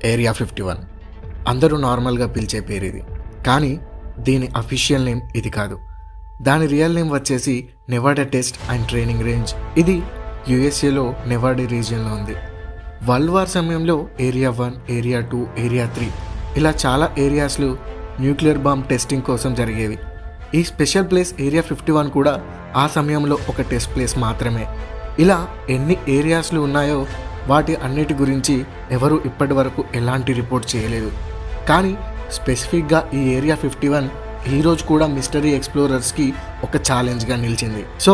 Area 51 అందరూ నార్మల్గా పిలిచే పేరు ఇది. కానీ దీని అఫీషియల్ నేమ్ ఇది కాదు. దాని రియల్ నేమ్ వచ్చేసి Nevada test and training range. ఇది యుఎస్ఏలో నెవాడా రీజియన్లో ఉంది. వరల్డ్ వార్ సమయంలో ఏరియా 1, ఏరియా 2, ఏరియా 3 ఇలా చాలా ఏరియాస్లు న్యూక్లియర్ బాంబ్ టెస్టింగ్ కోసం జరిగేవి. ఈ స్పెషల్ ప్లేస్ ఏరియా 51 కూడా ఆ సమయంలో ఒక టెస్ట్ ప్లేస్ మాత్రమే. ఇలా ఎన్ని ఏరియాస్లు ఉన్నాయో వాటి అన్నిటి గురించి ఎవరు ఇప్పటి వరకు ఎలాంటి రిపోర్ట్ చేయలేదు. కానీ స్పెసిఫిక్గా ఈ ఏరియా 51 ఈరోజు కూడా మిస్టరీ ఎక్స్ప్లోరర్స్కి ఒక ఛాలెంజ్గా నిలిచింది. సో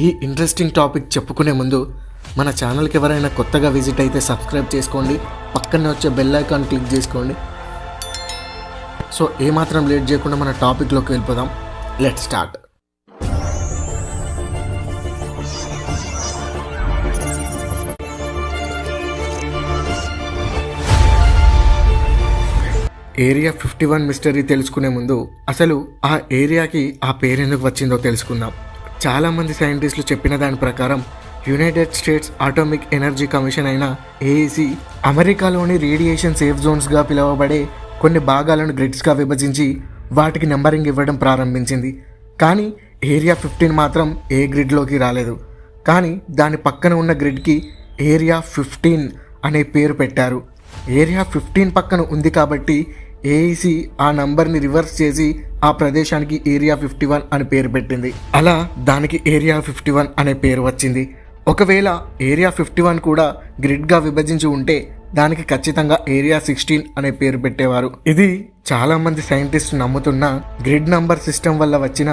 ఈ ఇంట్రెస్టింగ్ టాపిక్ చెప్పుకునే ముందు మన ఛానల్కి ఎవరైనా కొత్తగా విజిట్ అయితే సబ్స్క్రైబ్ చేసుకోండి, పక్కనే వచ్చే బెల్ ఐకాన్ క్లిక్ చేసుకోండి. సో ఏమాత్రం లేట్ చేయకుండా మన టాపిక్లోకి వెళ్ళిపోదాం. Let's start. ఏరియా 51 మిస్టరీ తెలుసుకునే ముందు అసలు ఆ ఏరియాకి ఆ పేరెందుకు వచ్చిందో తెలుసుకుందాం. చాలామంది సైంటిస్టులు చెప్పిన దాని ప్రకారం United states atomic energy commission అయిన ఏఈసీ అమెరికాలోని రేడియేషన్ సేఫ్ జోన్స్గా పిలువబడే కొన్ని భాగాలను గ్రిడ్స్గా విభజించి వాటికి నెంబరింగ్ ఇవ్వడం ప్రారంభించింది. కానీ ఏరియా 15 మాత్రం ఏ గ్రిడ్లోకి రాలేదు. కానీ దాని పక్కన ఉన్న గ్రిడ్కి ఏరియా 15 అనే పేరు పెట్టారు. ఏరియా 15 పక్కన ఉంది కాబట్టి ఏఈసీ ఆ నంబర్ని రివర్స్ చేసి ఆ ప్రదేశానికి ఏరియా 51 అని పేరు పెట్టింది. అలా దానికి ఏరియా 51 అనే పేరు వచ్చింది. ఒకవేళ ఏరియా 51 కూడా గ్రిడ్గా విభజించి ఉంటే దానికి ఖచ్చితంగా ఏరియా 16 అనే పేరు పెట్టేవారు. ఇది చాలామంది సైంటిస్టులు నమ్ముతున్న గ్రిడ్ నంబర్ సిస్టమ్ వల్ల వచ్చిన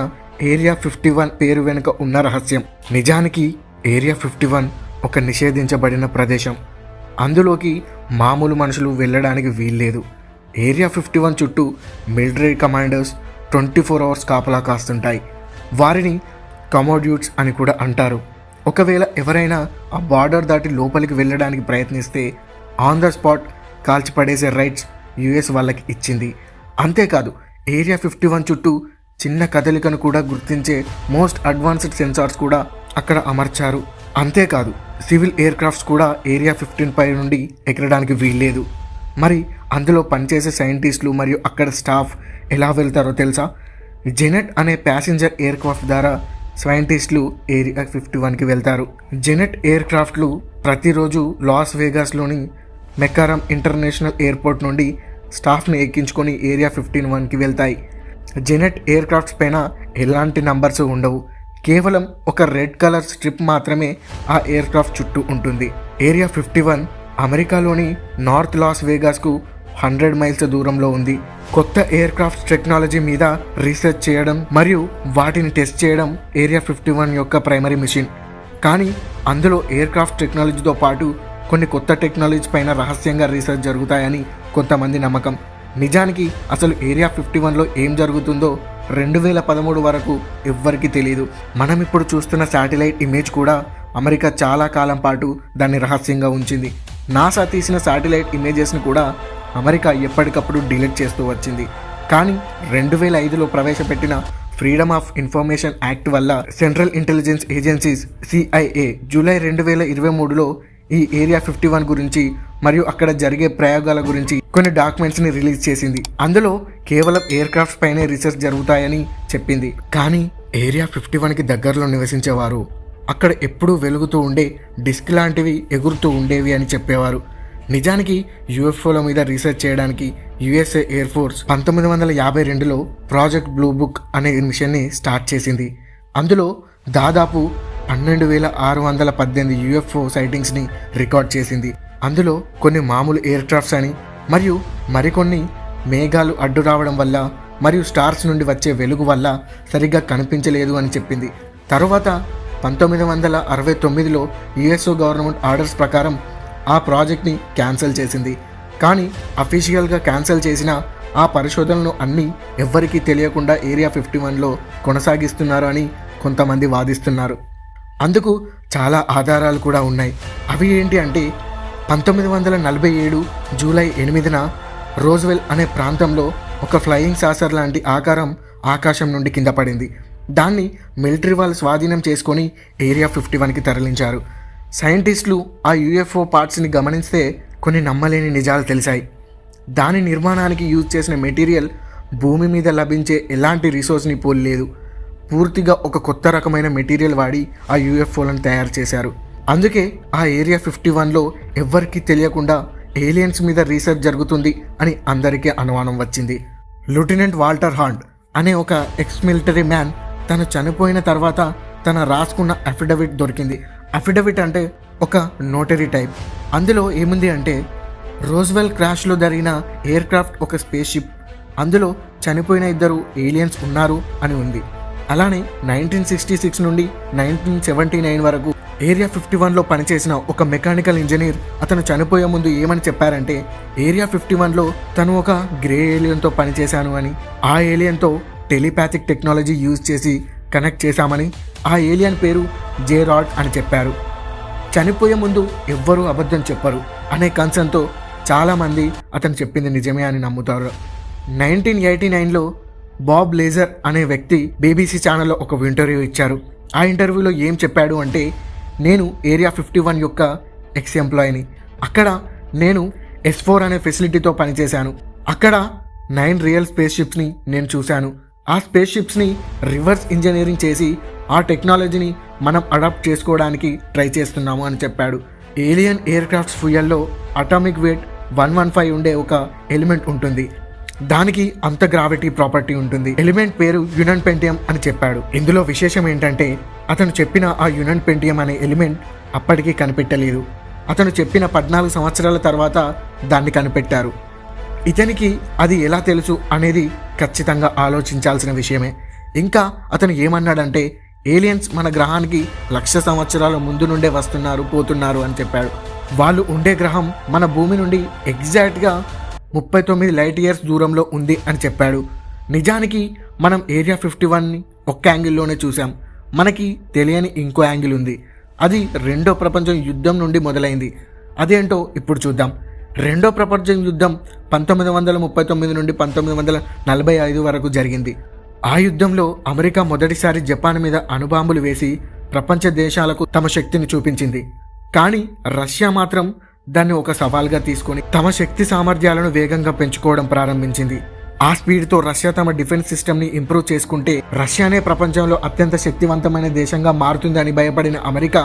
ఏరియా 51 పేరు వెనుక ఉన్న రహస్యం. నిజానికి ఏరియా 51 ఒక నిషేధించబడిన ప్రదేశం. అందులోకి మామూలు మనుషులు వెళ్ళడానికి వీల్లేదు. ఏరియా 51 చుట్టూ మిలిటరీ కమాండర్స్ 24 అవర్స్ కాపలా కాస్తుంటాయి. వారిని కమోడ్యూట్స్ అని కూడా అంటారు. ఒకవేళ ఎవరైనా ఆ బార్డర్ దాటి లోపలికి వెళ్ళడానికి ప్రయత్నిస్తే ఆన్ ద స్పాట్ కాల్చిపడేసే రైట్స్ యుఎస్ వాళ్ళకి ఇచ్చింది. అంతేకాదు ఏరియా 51 చుట్టూ చిన్న కదలికను కూడా గుర్తించే మోస్ట్ అడ్వాన్స్డ్ సెన్సార్స్ కూడా అక్కడ అమర్చారు. అంతేకాదు సివిల్ ఎయిర్ క్రాఫ్ట్స్ కూడా ఏరియా 15 పై నుండి ఎగరడానికి వీల్లేదు. మరి అందులో పనిచేసే సైంటిస్టులు మరియు అక్కడ స్టాఫ్ ఎలా వెళ్తారో తెలుసా? జెనెట్ అనే ప్యాసింజర్ ఎయిర్ క్రాఫ్ట్ ద్వారా సైంటిస్టులు ఏరియా 51కి వెళ్తారు. జెనెట్ ఎయిర్ క్రాఫ్ట్లు ప్రతిరోజు లాస్ వేగాస్లోని మెకారమ్ ఇంటర్నేషనల్ ఎయిర్పోర్ట్ నుండి స్టాఫ్ని ఎక్కించుకొని ఏరియా 51కి వెళ్తాయి. జెనెట్ ఎయిర్ క్రాఫ్ట్స్ పైన ఎలాంటి నంబర్స్ ఉండవు. కేవలం ఒక రెడ్ కలర్ స్ట్రిప్ మాత్రమే ఆ ఎయిర్ క్రాఫ్ట్ చుట్టూ ఉంటుంది. ఏరియా 51 అమెరికాలోని నార్త్ లాస్ వేగాస్కు 100 మైల్స్ దూరంలో ఉంది. కొత్త ఎయిర్ క్రాఫ్ట్ టెక్నాలజీ మీద రీసెర్చ్ చేయడం మరియు వాటిని టెస్ట్ చేయడం ఏరియా 51 యొక్క ప్రైమరీ మిషన్. కానీ అందులో ఎయిర్ క్రాఫ్ట్ టెక్నాలజీతో పాటు కొన్ని కొత్త టెక్నాలజీ పైన రహస్యంగా రీసెర్చ్ జరుగుతాయని కొంతమంది నమ్మకం. నిజానికి అసలు ఏరియా 51లో ఏం జరుగుతుందో 2013 వరకు ఎవ్వరికీ తెలియదు. మనం ఇప్పుడు చూస్తున్న శాటిలైట్ ఇమేజ్ కూడా అమెరికా చాలా కాలం పాటు దాన్ని రహస్యంగా ఉంచింది. నాసా తీసిన శాటిలైట్ ఇమేజెస్ని కూడా అమెరికా ఎప్పటికప్పుడు డిలీట్ చేస్తూ వచ్చింది. కానీ 2005లో ప్రవేశపెట్టిన ఫ్రీడమ్ ఆఫ్ ఇన్ఫర్మేషన్ యాక్ట్ వల్ల central intelligence agencies CIA July 2023లో ఈ ఏరియా 51 గురించి మరియు అక్కడ జరిగే ప్రయోగాల గురించి కొన్ని డాక్యుమెంట్స్ని రిలీజ్ చేసింది. అందులో కేవలం ఎయిర్ క్రాఫ్ట్స్ పైనే రీసెర్చ్ జరుగుతాయని చెప్పింది. కానీ ఏరియా 51కి దగ్గరలో నివసించేవారు అక్కడ ఎప్పుడూ వెలుగుతూ ఉండే డిస్క్ లాంటివి ఎగురుతూ ఉండేవి అని చెప్పేవారు. నిజానికి యూఎఫ్ఓల మీద రీసెర్చ్ చేయడానికి యుఎస్ఏ ఎయిర్ ఫోర్స్ 1952లో ప్రాజెక్ట్ బ్లూ బుక్ అనే మిషన్ని స్టార్ట్ చేసింది. అందులో దాదాపు 12,618 యూఎఫ్ఓ సైటింగ్స్ని రికార్డ్ చేసింది. అందులో కొన్ని మామూలు ఎయిర్ క్రాఫ్ట్స్ అని మరియు మరికొన్ని మేఘాలు అడ్డు రావడం వల్ల మరియు స్టార్స్ నుండి వచ్చే వెలుగు వల్ల సరిగ్గా కనిపించలేదు అని చెప్పింది. తరువాత 1969లో యుఎస్ఓ గవర్నమెంట్ ఆర్డర్స్ ప్రకారం ఆ ప్రాజెక్ట్ని క్యాన్సిల్ చేసింది. కానీ అఫీషియల్గా క్యాన్సిల్ చేసిన ఆ పరిశోధనలు అన్నీ ఎవ్వరికీ తెలియకుండా ఏరియా 51లో కొనసాగిస్తున్నారు అని కొంతమంది వాదిస్తున్నారు. అందుకు చాలా ఆధారాలు కూడా ఉన్నాయి. అవి ఏంటి అంటే 1947 జూలై 8న రోజ్వెల్ అనే ప్రాంతంలో ఒక ఫ్లయింగ్ సాసర్ లాంటి ఆకారం ఆకాశం నుండి కింద పడింది. దాన్ని మిలిటరీ వాళ్ళు స్వాధీనం చేసుకొని ఏరియా 51కి తరలించారు. సైంటిస్టులు ఆ యూఎఫ్ఓ పార్ట్స్ని గమనిస్తే కొన్ని నమ్మలేని నిజాలు తెలిసాయి. దాని నిర్మాణానికి యూజ్ చేసిన మెటీరియల్ భూమి మీద లభించే ఎలాంటి రిసోర్స్ని పోలేదు. పూర్తిగా ఒక కొత్త రకమైన మెటీరియల్ వాడి ఆ యూఎఫ్ఓలను తయారు చేశారు. అందుకే ఆ ఏరియా 51లో ఎవ్వరికీ తెలియకుండా ఏలియన్స్ మీద రీసెర్చ్ జరుగుతుంది అని అందరికీ అనుమానం వచ్చింది. లెఫ్టినెంట్ వాల్టర్ హాంట్ అనే ఒక ఎక్స్ మిలిటరీ మ్యాన్ తను చనిపోయిన తర్వాత తన రాసుకున్న అఫిడవిట్ దొరికింది. అఫిడవిట్ అంటే ఒక నోటరీ టైప్. అందులో ఏముంది అంటే రోజ్వెల్ క్రాష్లో జరిగిన ఎయిర్ క్రాఫ్ట్ ఒక స్పేస్ షిప్, అందులో చనిపోయిన 2 ఏలియన్స్ ఉన్నారు అని ఉంది. అలానే 1966 నుండి 1979 వరకు ఏరియా 51లో పనిచేసిన ఒక మెకానికల్ ఇంజనీర్ అతను చనిపోయే ముందు ఏమని చెప్పారంటే ఏరియా 51లో తను ఒక గ్రే ఏలియన్తో పనిచేశాను అని, ఆ ఏలియన్తో టెలిపాథిక్ టెక్నాలజీ యూజ్ చేసి కనెక్ట్ చేశామని, ఆ ఏలియన్ పేరు జే-రాడ్ అని చెప్పారు. చనిపోయే ముందు ఎవ్వరూ అబద్ధం చెప్పరు అనే కన్సర్న్తో చాలామంది అతను చెప్పింది నిజమే అని నమ్ముతారు. 1989లో బాబ్ లేజర్ అనే వ్యక్తి BBC ఛానల్లో ఒక ఇంటర్వ్యూ ఇచ్చారు. ఆ ఇంటర్వ్యూలో ఏం చెప్పాడు అంటే నేను ఏరియా 51 యొక్క ఎక్స్ ఎంప్లాయీని. అక్కడ నేను S4 అనే ఫెసిలిటీతో పనిచేశాను. అక్కడ 9 రియల్ స్పేస్ షిప్స్ని నేను చూశాను. ఆ స్పేస్ షిప్స్ని రివర్స్ ఇంజనీరింగ్ చేసి ఆ టెక్నాలజీని మనం అడాప్ట్ చేసుకోవడానికి ట్రై చేస్తున్నాము అని చెప్పాడు. ఏలియన్ ఎయిర్ క్రాఫ్ట్స్ ఫ్యూయల్లో అటామిక్ వెయిట్ 115 ఉండే ఒక ఎలిమెంట్ ఉంటుంది. దానికి అంత గ్రావిటీ ప్రాపర్టీ ఉంటుంది. ఎలిమెంట్ పేరు యునన్ పెంటియం అని చెప్పాడు. ఇందులో విశేషం ఏంటంటే అతను చెప్పిన ఆ యునన్ పెంటియం అనే ఎలిమెంట్ అప్పటికీ కనిపెట్టలేదు. అతను చెప్పిన 14 సంవత్సరాల తర్వాత దాన్ని కనిపెట్టారు. ఇతనికి అది ఎలా తెలుసు అనేది ఖచ్చితంగా ఆలోచించాల్సిన విషయమే. ఇంకా అతను ఏమన్నాడంటే ఏలియన్స్ మన గ్రహానికి 1,00,000 సంవత్సరాల ముందు నుండే వస్తున్నారు పోతున్నారు అని చెప్పాడు. వాళ్ళు ఉండే గ్రహం మన భూమి నుండి ఎగ్జాక్ట్గా 39 లైట్ ఇయర్స్ దూరంలో ఉంది అని చెప్పాడు. నిజానికి మనం ఏరియా 51ని ఒక్క యాంగిల్లోనే చూసాం. మనకి తెలియని ఇంకో యాంగిల్ ఉంది. అది రెండో ప్రపంచ యుద్ధం నుండి మొదలైంది. అదేంటో ఇప్పుడు చూద్దాం. రెండో ప్రపంచ యుద్ధం 1939 నుండి 1945 వరకు జరిగింది. ఆ యుద్ధంలో అమెరికా మొదటిసారి జపాన్ మీద అణుబాంబులు వేసి ప్రపంచ దేశాలకు తమ శక్తిని చూపించింది. కానీ రష్యా మాత్రం దాన్ని ఒక సవాల్గా తీసుకొని తమ శక్తి సామర్థ్యాలను వేగంగా పెంచుకోవడం ప్రారంభించింది. ఆ స్పీడ్తో రష్యా తమ డిఫెన్స్ సిస్టమ్ని ఇంప్రూవ్ చేసుకుంటే రష్యానే ప్రపంచంలో అత్యంత శక్తివంతమైన దేశంగా మారుతుందని భయపడిన అమెరికా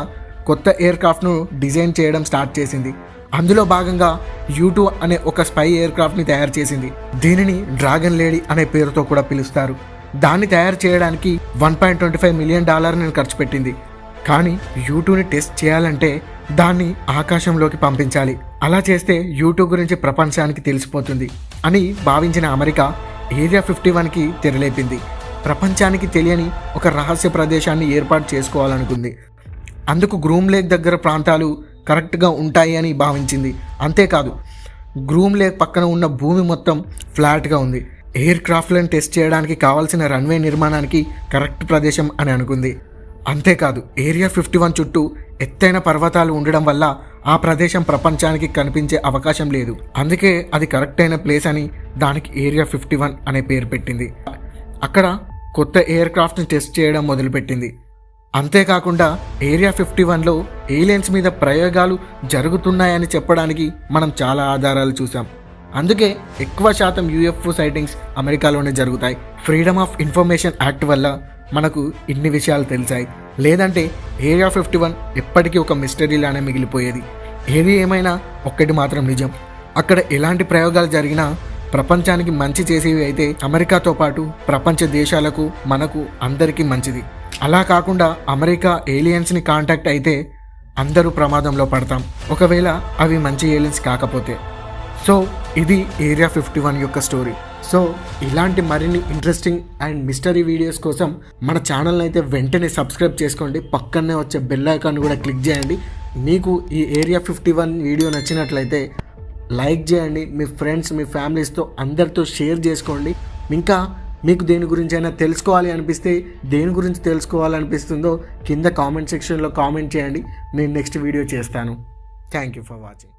కొత్త ఎయిర్ క్రాఫ్ట్ను డిజైన్ చేయడం స్టార్ట్ చేసింది. అందులో భాగంగా U2 అనే ఒక స్పై ఎయిర్ క్రాఫ్ట్ని తయారు చేసింది. దీనిని డ్రాగన్ లేడీ అనే పేరుతో కూడా పిలుస్తారు. దాన్ని తయారు చేయడానికి $1.25 మిలియన్ ఖర్చు పెట్టింది. కానీ U2ని టెస్ట్ చేయాలంటే దాన్ని ఆకాశంలోకి పంపించాలి. అలా చేస్తే U2 గురించి ప్రపంచానికి తెలిసిపోతుంది అని భావించిన అమెరికా ఏరియా 51కి తెరలేపింది. ప్రపంచానికి తెలియని ఒక రహస్య ప్రదేశాన్ని ఏర్పాటు చేసుకోవాలనుకుంది. అందుకు గ్రూమ్ లేక్ దగ్గర ప్రాంతాలు కరెక్ట్గా ఉంటాయి అని భావించింది. అంతేకాదు గ్రూమ్ లేక్ పక్కన ఉన్న భూమి మొత్తం ఫ్లాట్గా ఉంది. ఎయిర్ క్రాఫ్ట్లను టెస్ట్ చేయడానికి కావాల్సిన రన్వే నిర్మాణానికి కరెక్ట్ ప్రదేశం అని అనుకుంది. అంతేకాదు ఏరియా 51 చుట్టూ ఎత్తైన పర్వతాలు ఉండడం వల్ల ఆ ప్రదేశం ప్రపంచానికి కనిపించే అవకాశం లేదు. అందుకే అది కరెక్ట్ అయిన ప్లేస్ అని దానికి ఏరియా 51 అనే పేరు పెట్టింది. అక్కడ కొత్త ఎయిర్ క్రాఫ్ట్ని టెస్ట్ చేయడం మొదలుపెట్టింది. అంతేకాకుండా ఏరియా 51లో ఏలియన్స్ మీద ప్రయోగాలు జరుగుతున్నాయని చెప్పడానికి మనం చాలా ఆధారాలు చూసాం. అందుకే ఎక్కువ శాతం UFO సైటింగ్స్ అమెరికాలోనే జరుగుతాయి. ఫ్రీడమ్ ఆఫ్ ఇన్ఫర్మేషన్ యాక్ట్ వల్ల మనకు ఇన్ని విషయాలు తెలిసాయి. లేదంటే ఏరియా 51 ఎప్పటికీ ఒక మిస్టరీలానే మిగిలిపోయేది. ఏది ఏమైనా ఒక్కటి మాత్రం నిజం, అక్కడ ఎలాంటి ప్రయోగాలు జరిగినా ప్రపంచానికి మంచి చేసేవి అయితే అమెరికాతో పాటు ప్రపంచ దేశాలకు మనకు అందరికీ మంచిది. అలా కాకుండా అమెరికా ఏలియన్స్ని కాంటాక్ట్ అయితే అందరూ ప్రమాదంలో పడతాం, ఒకవేళ అవి మంచి ఏలియన్స్ కాకపోతే. సో ఇది ఏరియా 51 యొక్క స్టోరీ. సో ఇలాంటి మరిన్ని ఇంట్రెస్టింగ్ అండ్ మిస్టరీ వీడియోస్ కోసం మన ఛానల్ని అయితే వెంటనే సబ్స్క్రైబ్ చేసుకోండి. పక్కనే వచ్చే బెల్ ఐకాన్ కూడా క్లిక్ చేయండి. మీకు ఈ ఏరియా 51 వీడియో నచ్చినట్లయితే లైక్ చేయండి. మీ ఫ్రెండ్స్ మీ ఫ్యామిలీస్తో అందరితో షేర్ చేసుకోండి. ఇంకా మీకు దేని గురించి అయినా తెలుసుకోవాలి అనిపిస్తే, దేని గురించి తెలుసుకోవాలనిపిస్తుందో కింద కామెంట్ సెక్షన్లో కామెంట్ చేయండి. నేను నెక్స్ట్ వీడియో చేస్తాను. Thank you for watching.